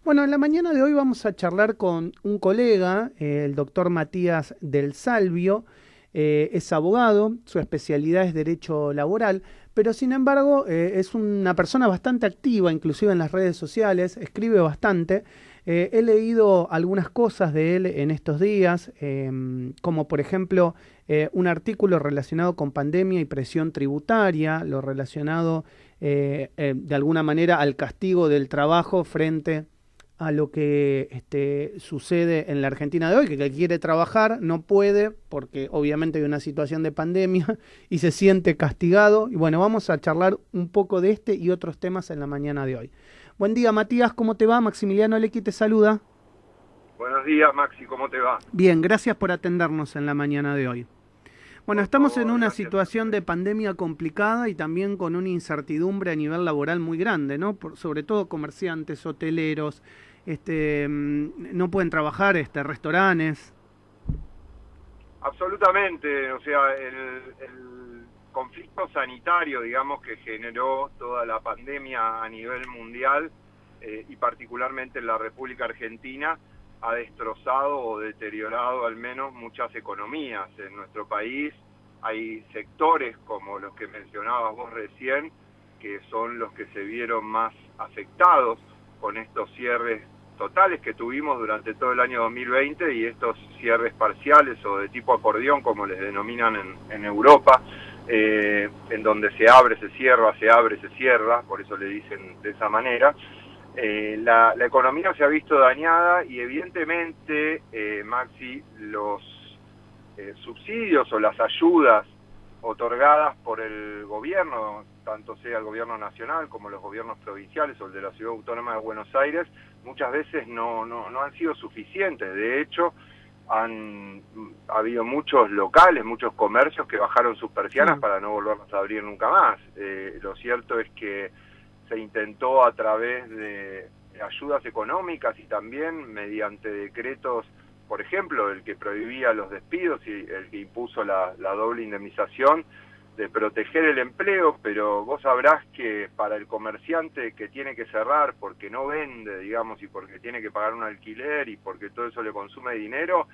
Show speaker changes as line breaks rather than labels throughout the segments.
Bueno, en la mañana de hoy vamos a charlar con un colega, el doctor Matías del Salvio. Es abogado, su especialidad es Derecho Laboral, pero sin embargo es una persona bastante activa, inclusive en las redes sociales, escribe bastante. He leído algunas cosas de él en estos días, como por ejemplo un artículo relacionado con pandemia y presión tributaria, lo relacionado de alguna manera al castigo del trabajo frente a lo que sucede en la Argentina de hoy, que el que quiere trabajar no puede porque obviamente hay una situación de pandemia y se siente castigado. Y bueno, vamos a charlar un poco de este y otros temas en la mañana de hoy. Buen día, Matías, ¿cómo te va? Maximiliano Lequi te saluda.
Buenos días, Maxi, ¿cómo te va?
Bien, gracias por atendernos en la mañana de hoy. Bueno,
Por
estamos en
favor,
una
gracias a
situación de
ustedes.
pandemia complicada y también con una incertidumbre a nivel laboral muy grande, ¿no? Sobre todo comerciantes, hoteleros, no pueden trabajar, restaurantes.
Absolutamente, o sea, el conflicto sanitario, digamos, que generó toda la pandemia a nivel mundial y particularmente en la República Argentina, ha destrozado o deteriorado al menos muchas economías. En nuestro país hay sectores como los que mencionabas vos recién, que son los que se vieron más afectados con estos cierres totales que tuvimos durante todo el año 2020 y estos cierres parciales o de tipo acordeón, como les denominan en Europa, en donde se abre, se cierra, por eso le dicen de esa manera. La economía se ha visto dañada y evidentemente, Maxi, los subsidios o las ayudas otorgadas por el gobierno, tanto sea el gobierno nacional como los gobiernos provinciales o el de la Ciudad Autónoma de Buenos Aires, muchas veces no han sido suficientes. De hecho, ha habido muchos locales, muchos comercios que bajaron sus persianas
Claro.
para no volverlas a abrir nunca más. Lo cierto es que se intentó a través de ayudas económicas y también mediante decretos, por ejemplo, el que prohibía los despidos y el que impuso la doble indemnización, de proteger el empleo, pero vos sabrás que para el comerciante que tiene que cerrar porque no vende, digamos, y porque tiene que pagar un alquiler y porque todo eso le consume dinero,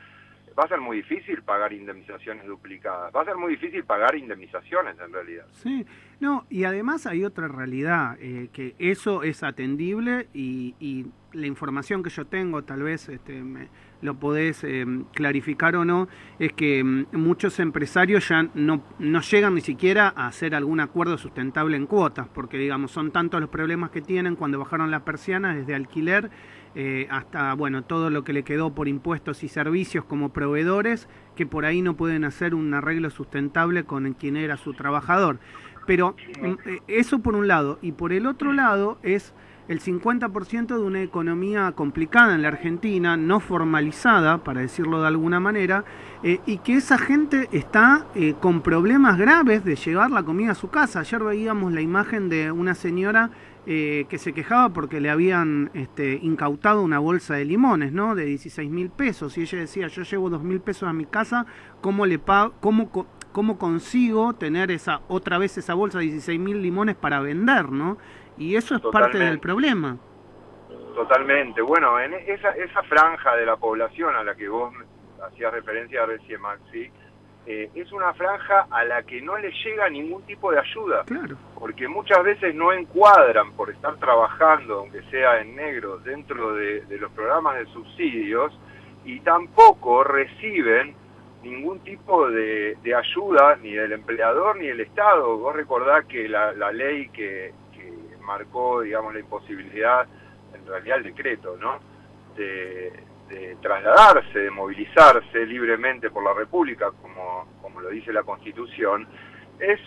va a ser muy difícil pagar indemnizaciones duplicadas, va a ser muy difícil pagar indemnizaciones en realidad.
Sí, no, y además hay otra realidad, que eso es atendible y la información que yo tengo, tal vez lo podés clarificar o no, es que muchos empresarios ya no llegan ni siquiera a hacer algún acuerdo sustentable en cuotas, porque digamos son tantos los problemas que tienen cuando bajaron las persianas, desde alquiler hasta bueno todo lo que le quedó por impuestos y servicios como proveedores, que por ahí no pueden hacer un arreglo sustentable con quien era su trabajador. Pero eso por un lado, y por el otro lado es el 50% de una economía complicada en la Argentina, no formalizada, para decirlo de alguna manera, y que esa gente está con problemas graves de llevar la comida a su casa. Ayer veíamos la imagen de una señora que se quejaba porque le habían incautado una bolsa de limones, ¿no? De 16.000 pesos, y ella decía, yo llevo 2.000 pesos a mi casa, ¿cómo le pago? ¿Cómo consigo tener otra vez esa bolsa de 16.000 limones para vender, ¿no? Y eso es parte del
Totalmente.
problema.
Totalmente. Bueno, en esa franja de la población a la que vos hacías referencia recién, Maxi, es una franja a la que no le llega ningún tipo de ayuda,
Claro.
porque muchas veces no encuadran por estar trabajando, aunque sea en negro, dentro de los programas de subsidios, y tampoco reciben ningún tipo de ayuda, ni del empleador ni del Estado. Vos recordás que la ley que marcó, digamos, la imposibilidad, en realidad el decreto, ¿no?, de trasladarse, de movilizarse libremente por la República, como lo dice la Constitución, es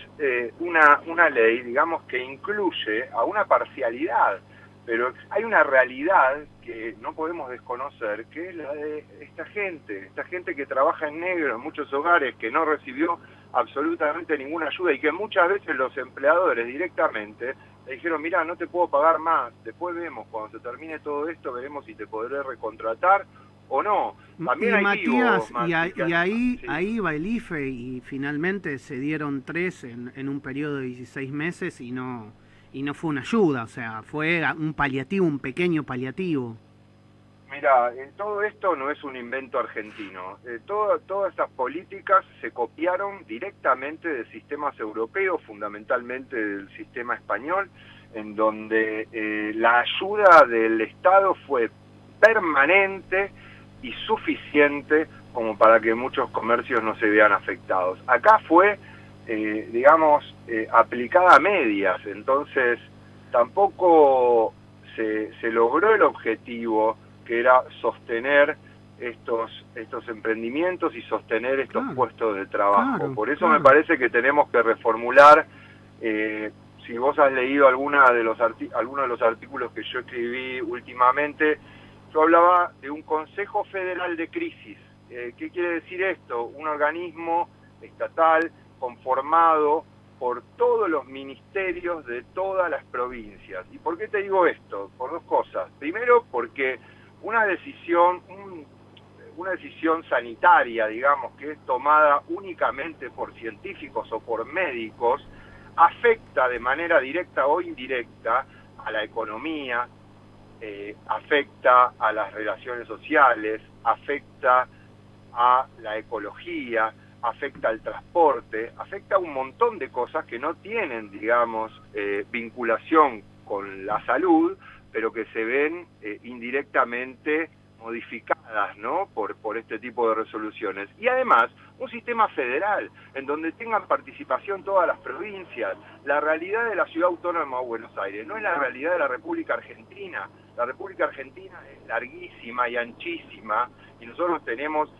una ley, digamos, que incluye a una parcialidad, pero hay una realidad que no podemos desconocer, que es la de esta gente que trabaja en negro en muchos hogares, que no recibió absolutamente ninguna ayuda y que muchas veces los empleadores directamente le dijeron, mira, no te puedo pagar más, después vemos, cuando se termine todo esto, veremos si te podré recontratar o no. También
Y
hay vivos,
Matías,
Maxi, que sí.
ahí va el IFE y finalmente se dieron 3 en un periodo de 16 meses y no fue una ayuda, o sea, fue un paliativo, un pequeño paliativo.
Mira, todo esto no es un invento argentino. Todas estas políticas se copiaron directamente de sistemas europeos, fundamentalmente del sistema español, en donde la ayuda del Estado fue permanente y suficiente como para que muchos comercios no se vean afectados. Acá fue, digamos, aplicada a medias, entonces tampoco se logró el objetivo, que era sostener estos emprendimientos y sostener estos puestos de trabajo. Por eso me parece que tenemos que reformular. Si vos has leído algunos de los artículos que yo escribí últimamente, yo hablaba de un Consejo Federal de Crisis. ¿Qué quiere decir esto? Un organismo estatal conformado por todos los ministerios de todas las provincias. ¿Y por qué te digo esto? Por dos cosas. Primero, porque una decisión sanitaria, digamos, que es tomada únicamente por científicos o por médicos, afecta de manera directa o indirecta a la economía, afecta a las relaciones sociales, afecta a la ecología, afecta al transporte, afecta a un montón de cosas que no tienen, digamos, vinculación con la salud, pero que se ven indirectamente modificadas, ¿no?, por este tipo de resoluciones. Y además, un sistema federal, en donde tengan participación todas las provincias. La realidad de la Ciudad Autónoma de Buenos Aires no es la realidad de la República Argentina. La República Argentina es larguísima y anchísima, y nosotros tenemos,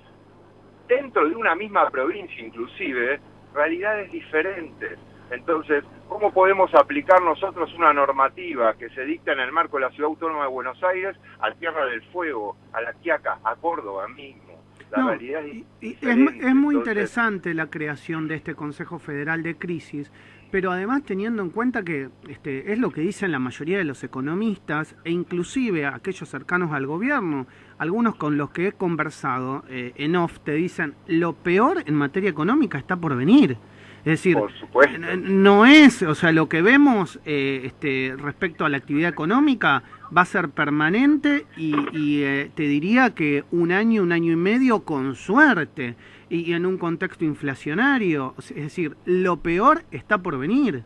dentro de una misma provincia inclusive, realidades diferentes. Entonces, ¿cómo podemos aplicar nosotros una normativa que se dicta en el marco de la Ciudad Autónoma de Buenos Aires a Tierra del Fuego, a La Quiaca, a Córdoba mismo? La realidad
es muy interesante la creación de este Consejo Federal de Crisis, pero además teniendo en cuenta que es lo que dicen la mayoría de los economistas, e inclusive aquellos cercanos al gobierno, algunos con los que he conversado en off te dicen, lo peor en materia económica está por venir. Es decir,
por supuesto,
no es, o sea, lo que vemos respecto a la actividad económica va a ser permanente y te diría que un año y medio con suerte y en un contexto inflacionario. Es decir, lo peor está por venir.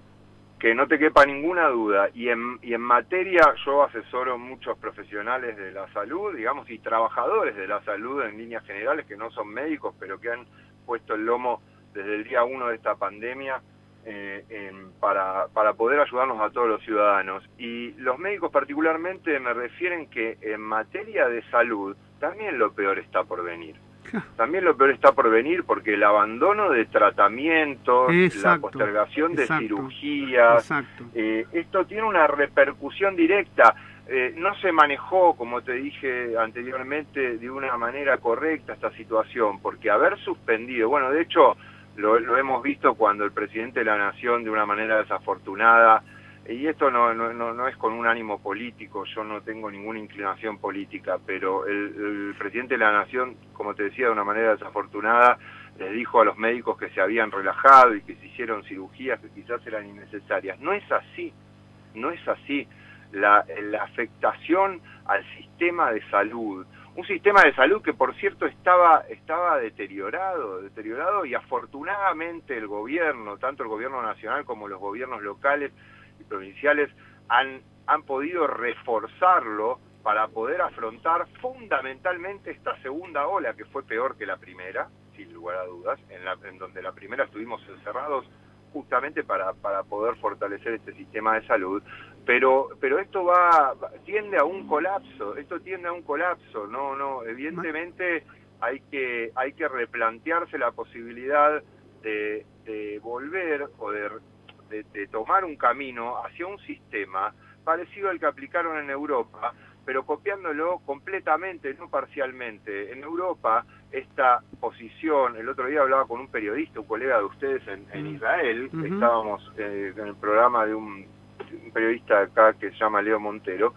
Que no te quepa ninguna duda. Y en materia, yo asesoro muchos profesionales de la salud, digamos, y trabajadores de la salud en líneas generales, que no son médicos, pero que han puesto el lomo desde el día 1 de esta pandemia para poder ayudarnos a todos los ciudadanos. Y los médicos particularmente me refieren que en materia de salud también lo peor está por venir. También lo peor está por venir porque el abandono de tratamientos, la postergación de cirugías, esto tiene una repercusión directa. No se manejó, como te dije anteriormente, de una manera correcta esta situación, porque haber suspendido, bueno, de hecho lo hemos visto cuando el presidente de la Nación, de una manera desafortunada, y esto no es con un ánimo político, yo no tengo ninguna inclinación política, pero el presidente de la Nación, como te decía, de una manera desafortunada, les dijo a los médicos que se habían relajado y que se hicieron cirugías que quizás eran innecesarias. No es así, no es así. La afectación al sistema de salud, un sistema de salud que por cierto estaba deteriorado, y afortunadamente el gobierno, tanto el gobierno nacional como los gobiernos locales y provinciales han podido reforzarlo para poder afrontar fundamentalmente esta segunda ola, que fue peor que la primera, sin lugar a dudas, en donde la primera estuvimos encerrados justamente para poder fortalecer este sistema de salud, pero esto tiende a un colapso, evidentemente hay que replantearse la posibilidad de volver o de tomar un camino hacia un sistema parecido al que aplicaron en Europa, pero copiándolo completamente, no parcialmente. En Europa, esta posición, el otro día hablaba con un periodista, un colega de ustedes en Israel, estábamos en el programa de un periodista acá que se llama Leo Montero,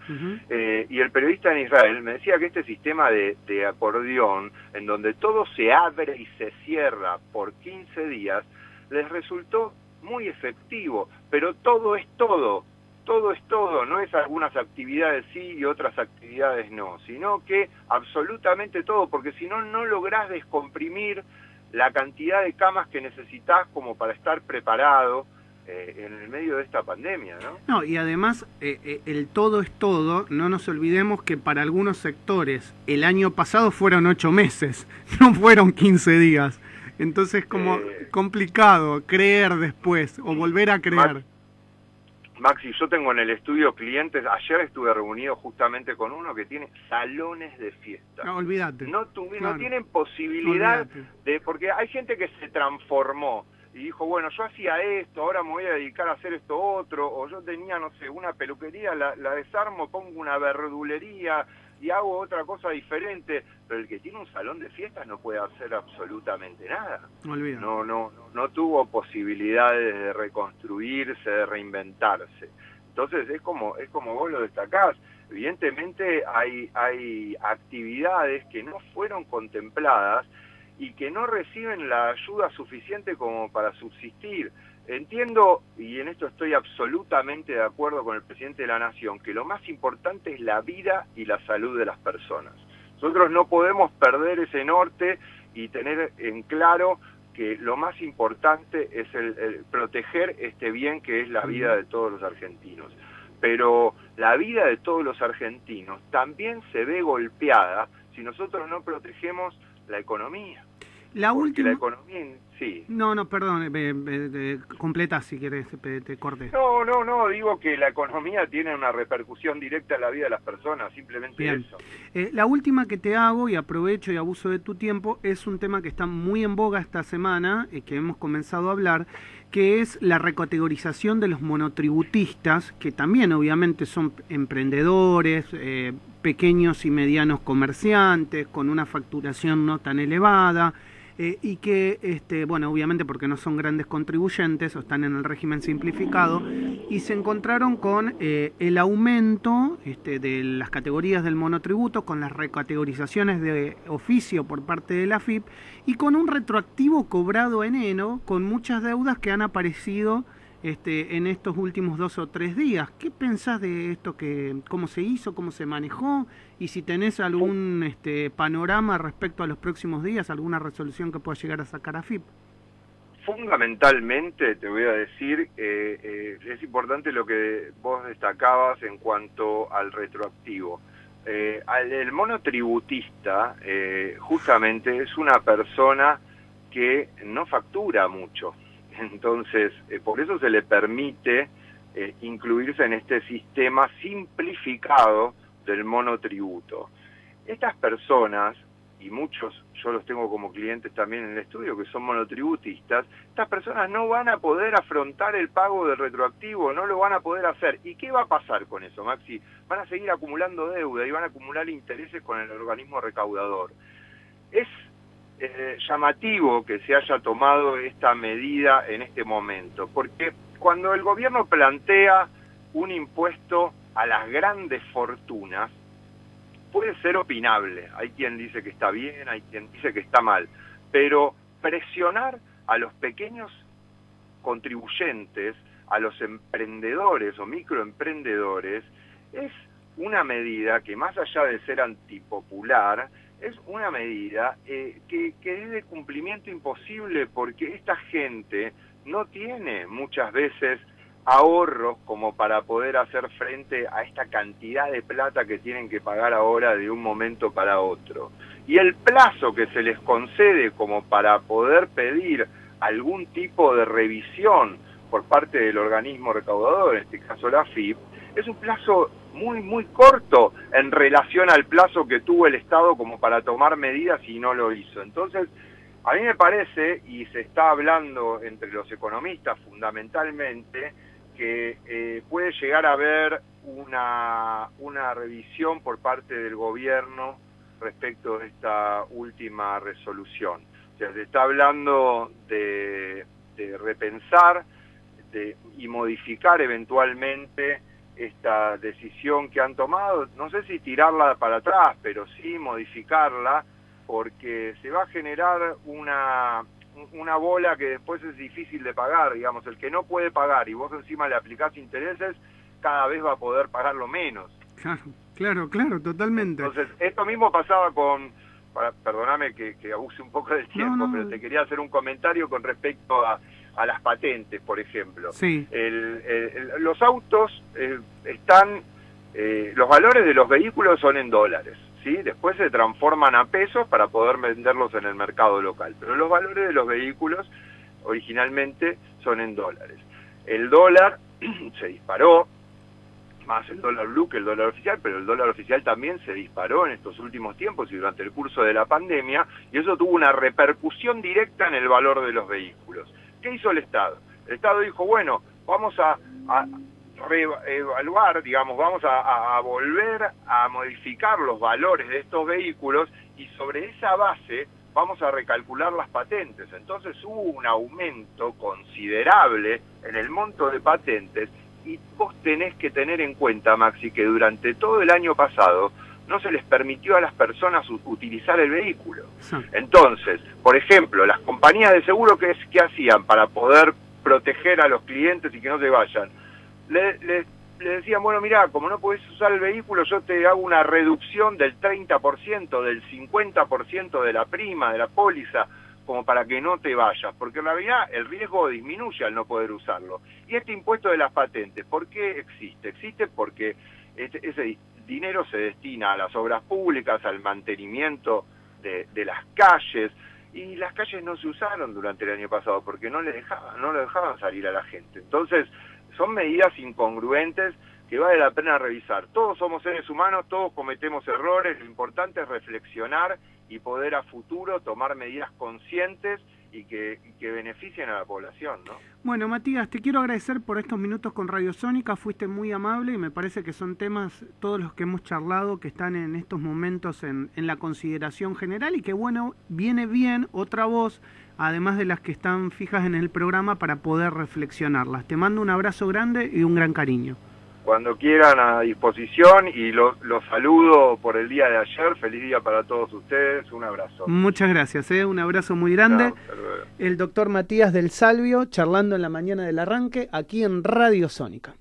y el periodista en Israel me decía que este sistema de acordeón, en donde todo se abre y se cierra por 15 días, les resultó muy efectivo, pero todo es todo. todo es todo, no es algunas actividades sí y otras actividades no, sino que absolutamente todo, porque si no, no lográs descomprimir la cantidad de camas que necesitas como para estar preparado en el medio de esta pandemia, ¿no?
No, y además el todo es todo, no nos olvidemos que para algunos sectores el año pasado fueron 8 meses, no fueron 15 días. Entonces como complicado creer después o volver a creer.
Maxi, yo tengo en el estudio clientes, ayer estuve reunido justamente con uno que tiene salones de fiesta.
No, olvídate.
No
Claro.
tienen posibilidad
Olvídate.
porque hay gente que se transformó y dijo, bueno, yo hacía esto, ahora me voy a dedicar a hacer esto otro, o yo tenía, no sé, una peluquería, la desarmo, pongo una verdulería y hago otra cosa diferente, pero el que tiene un salón de fiestas no puede hacer absolutamente nada.
Olvídate.
No tuvo posibilidades de reconstruirse, de reinventarse. Entonces es como vos lo destacás. Evidentemente hay actividades que no fueron contempladas y que no reciben la ayuda suficiente como para subsistir. Entiendo, y en esto estoy absolutamente de acuerdo con el presidente de la Nación, que lo más importante es la vida y la salud de las personas. Nosotros no podemos perder ese norte y tener en claro que lo más importante es el proteger este bien que es la vida de todos los argentinos. Pero la vida de todos los argentinos también se ve golpeada si nosotros no protegemos la economía.
La última...
La economía, sí.
No, perdón, completa si querés, te corté.
No, digo que la economía tiene una repercusión directa en la vida de las personas, simplemente
Bien.
eso.
La última que te hago, y aprovecho y abuso de tu tiempo, es un tema que está muy en boga esta semana, que hemos comenzado a hablar, que es la recategorización de los monotributistas, que también obviamente son emprendedores, pequeños y medianos comerciantes, con una facturación no tan elevada, y que, bueno, obviamente porque no son grandes contribuyentes o están en el régimen simplificado, y se encontraron con el aumento de las categorías del monotributo, con las recategorizaciones de oficio por parte de la AFIP, y con un retroactivo cobrado en enero, con muchas deudas que han aparecido en estos últimos 2 o 3 días. ¿Qué pensás de esto? ¿Cómo se hizo? ¿Cómo se manejó? Y si tenés algún panorama respecto a los próximos días, alguna resolución que pueda llegar a sacar AFIP.
Fundamentalmente, te voy a decir, es importante lo que vos destacabas en cuanto al retroactivo. El monotributista justamente es una persona que no factura mucho. Entonces, por eso se le permite incluirse en este sistema simplificado del monotributo. Estas personas, y muchos yo los tengo como clientes también en el estudio, que son monotributistas, estas personas no van a poder afrontar el pago del retroactivo, no lo van a poder hacer. ¿Y qué va a pasar con eso, Maxi? Van a seguir acumulando deuda y van a acumular intereses con el organismo recaudador. Es llamativo que se haya tomado esta medida en este momento, porque cuando el gobierno plantea un impuesto a las grandes fortunas, puede ser opinable. Hay quien dice que está bien, hay quien dice que está mal, pero presionar a los pequeños contribuyentes, a los emprendedores o microemprendedores, es una medida que, más allá de ser antipopular, es una medida que es de cumplimiento imposible, porque esta gente no tiene muchas veces ahorros como para poder hacer frente a esta cantidad de plata que tienen que pagar ahora de un momento para otro. Y el plazo que se les concede como para poder pedir algún tipo de revisión por parte del organismo recaudador, en este caso la AFIP, es un plazo muy corto en relación al plazo que tuvo el Estado como para tomar medidas y no lo hizo. Entonces, a mí me parece, y se está hablando entre los economistas fundamentalmente, que puede llegar a haber una revisión por parte del gobierno respecto de esta última resolución. O sea, se está hablando de repensar y modificar eventualmente esta decisión que han tomado, no sé si tirarla para atrás, pero sí modificarla, porque se va a generar una bola que después es difícil de pagar, digamos, el que no puede pagar y vos encima le aplicás intereses, cada vez va a poder pagarlo menos.
Claro, totalmente.
Entonces, esto mismo pasaba perdóname que abuse un poco del tiempo,
No.
pero te quería hacer un comentario con respecto a las patentes, por ejemplo.
Sí.
Los autos están, los valores de los vehículos son en dólares, ¿sí? Después se transforman a pesos para poder venderlos en el mercado local, pero los valores de los vehículos originalmente son en dólares. El dólar se disparó, más el dólar blue que el dólar oficial, pero el dólar oficial también se disparó en estos últimos tiempos y durante el curso de la pandemia, y eso tuvo una repercusión directa en el valor de los vehículos. ¿Qué hizo el Estado? El Estado dijo, bueno, vamos a reevaluar, digamos, vamos a volver a modificar los valores de estos vehículos y sobre esa base vamos a recalcular las patentes. Entonces hubo un aumento considerable en el monto de patentes. Y vos tenés que tener en cuenta, Maxi, que durante todo el año pasado no se les permitió a las personas utilizar el vehículo. Sí. Entonces, por ejemplo, las compañías de seguro, ¿qué hacían para poder proteger a los clientes y que no se vayan? Le decían, bueno, mirá, como no podés usar el vehículo, yo te hago una reducción del 30%, del 50% de la prima, de la póliza, como para que no te vayas, porque en realidad el riesgo disminuye al no poder usarlo. Y este impuesto de las patentes, ¿por qué existe? Existe porque ese dinero se destina a las obras públicas, al mantenimiento de las calles, y las calles no se usaron durante el año pasado porque no lo dejaban salir a la gente. Entonces, son medidas incongruentes que vale la pena revisar. Todos somos seres humanos, todos cometemos errores, lo importante es reflexionar y poder a futuro tomar medidas conscientes y que beneficien a la población, ¿no?
Bueno, Matías, te quiero agradecer por estos minutos con Radio Sónica, fuiste muy amable y me parece que son temas, todos los que hemos charlado, que están en estos momentos en la consideración general y que, bueno, viene bien otra voz, además de las que están fijas en el programa, para poder reflexionarlas. Te mando un abrazo grande y un gran cariño.
Cuando quieran, a disposición, y los saludo por el día de ayer. Feliz día para todos ustedes, un abrazo.
Muchas gracias, un abrazo muy grande. El doctor Matías del Salvio, charlando en la mañana del arranque, aquí en Radio Sónica.